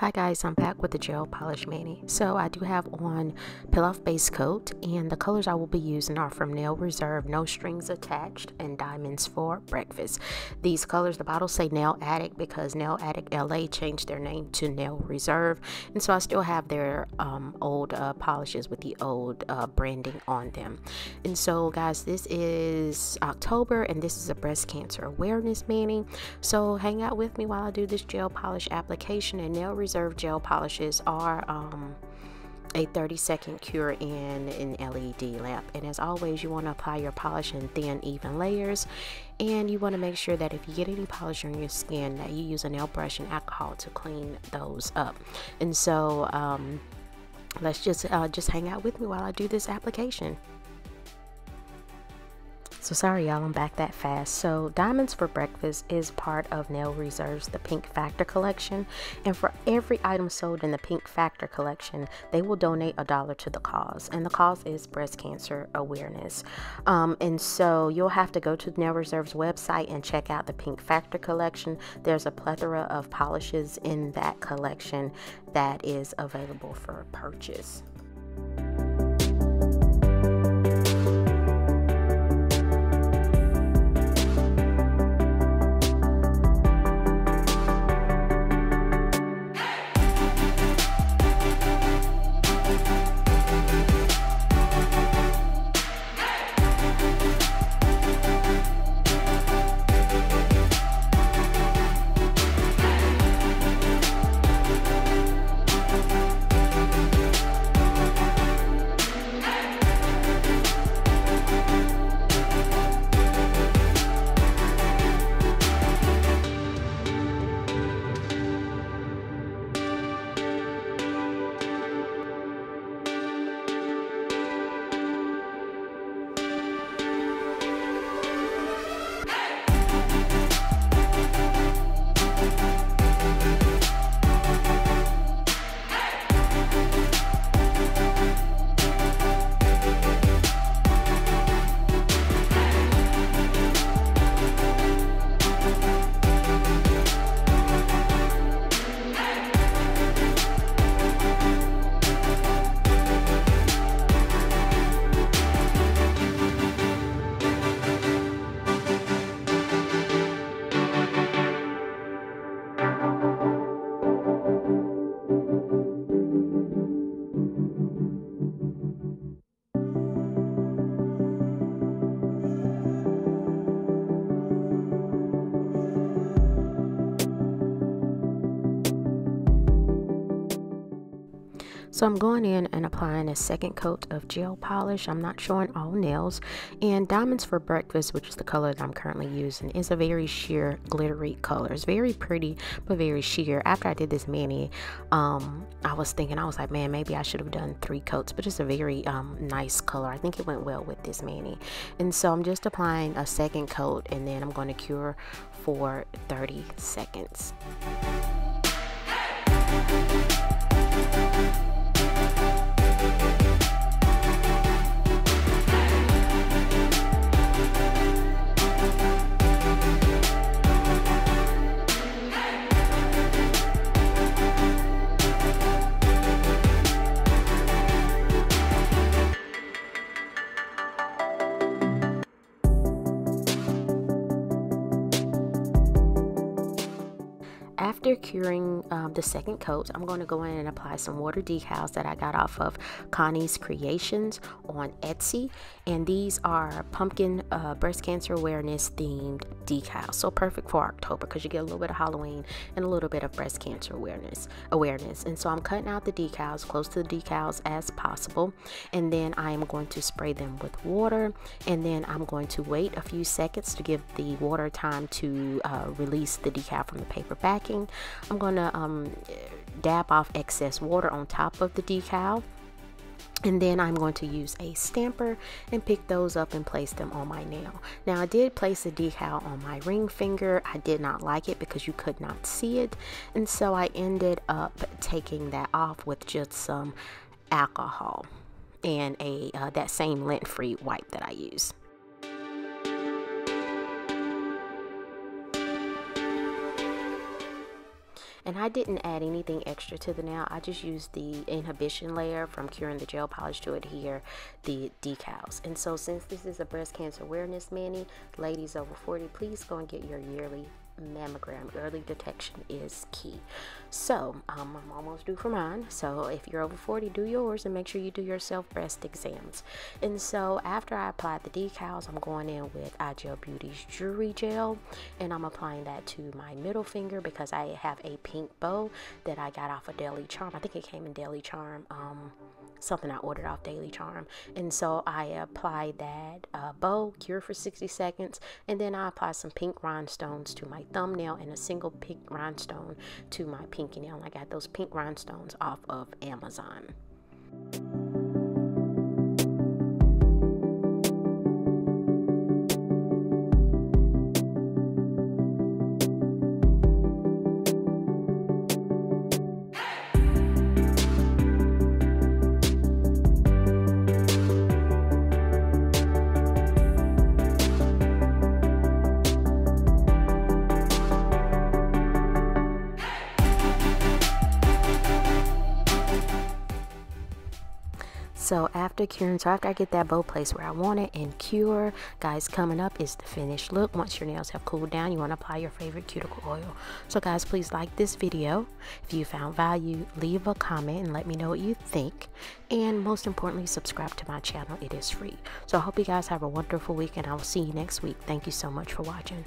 Hi guys, I'm back with the gel polish mani. So I do have on Peel Off Base Coat, and the colors I will be using are from Nail Reserve, No Strings Attached, and Diamonds for Breakfast. These colors, the bottles say Nail Addict because Nail Addict LA changed their name to Nail Reserve, and so I still have their old polishes with the old branding on them. And so guys, this is October and this is a breast cancer awareness mani, so hang out with me while I do this gel polish application. And Nail Reserve gel polishes are a 30-second cure in an LED lamp, and as always you want to apply your polish in thin even layers, and you want to make sure that if you get any polish on your skin that you use a nail brush and alcohol to clean those up. And so let's just hang out with me while I do this application. So sorry y'all, I'm back that fast. So Diamonds for Breakfast is part of Nail Reserve's The Pink Factor collection, and for every item sold in the Pink Factor collection they will donate $1 to the cause, and the cause is breast cancer awareness. And so you'll have to go to Nail Reserve's website and check out the Pink Factor collection. There's a plethora of polishes in that collection that is available for purchase. So I'm going in and applying a second coat of gel polish. I'm not showing all nails. And Diamonds for Breakfast, which is the color that I'm currently using, is a very sheer glittery color. It's very pretty but very sheer. After I did this mani, I was like, man, maybe I should have done 3 coats, but it's a very nice color. I think it went well with this mani. And so I'm just applying a second coat, and then I'm going to cure for 30 seconds. After curing the second coat, I'm going to go in and apply some water decals that I got off of Connie's Creations on Etsy, and these are pumpkin breast cancer awareness themed decals, so perfect for October because you get a little bit of Halloween and a little bit of breast cancer awareness. And so I'm cutting out the decals close to the decals as possible, and then I am going to spray them with water, and then I'm going to wait a few seconds to give the water time to release the decal from the paper backing. I'm going to dab off excess water on top of the decal, and then I'm going to use a stamper and pick those up and place them on my nail. Now I did place a decal on my ring finger. I did not like it because you could not see it, and so I ended up taking that off with just some alcohol and that same lint-free wipe that I use. And I didn't add anything extra to the nail. I just used the inhibition layer from curing the gel polish to adhere the decals. And so since this is a breast cancer awareness mani, ladies over 40, please go and get your yearly mammogram. Early detection is key. So I'm almost due for mine, so if you're over 40, do yours, and make sure you do your self breast exams. And so after I applied the decals, I'm going in with iGel Beauty's jewelry gel, and I'm applying that to my middle finger because I have a pink bow that I got off of Daily Charm. I think it came in Daily Charm, something I ordered off Daily Charm. And so I applied that bow, cure for 60 seconds, and then I applied some pink rhinestones to my thumbnail and a single pink rhinestone to my pinky nail. And I got those pink rhinestones off of Amazon. So after curing, after I get that bow placed where I want it and cure, guys, coming up is the finished look. Once your nails have cooled down, you want to apply your favorite cuticle oil. So guys, please like this video. If you found value, leave a comment and let me know what you think. And most importantly, subscribe to my channel. It is free. So I hope you guys have a wonderful week, and I will see you next week. Thank you so much for watching.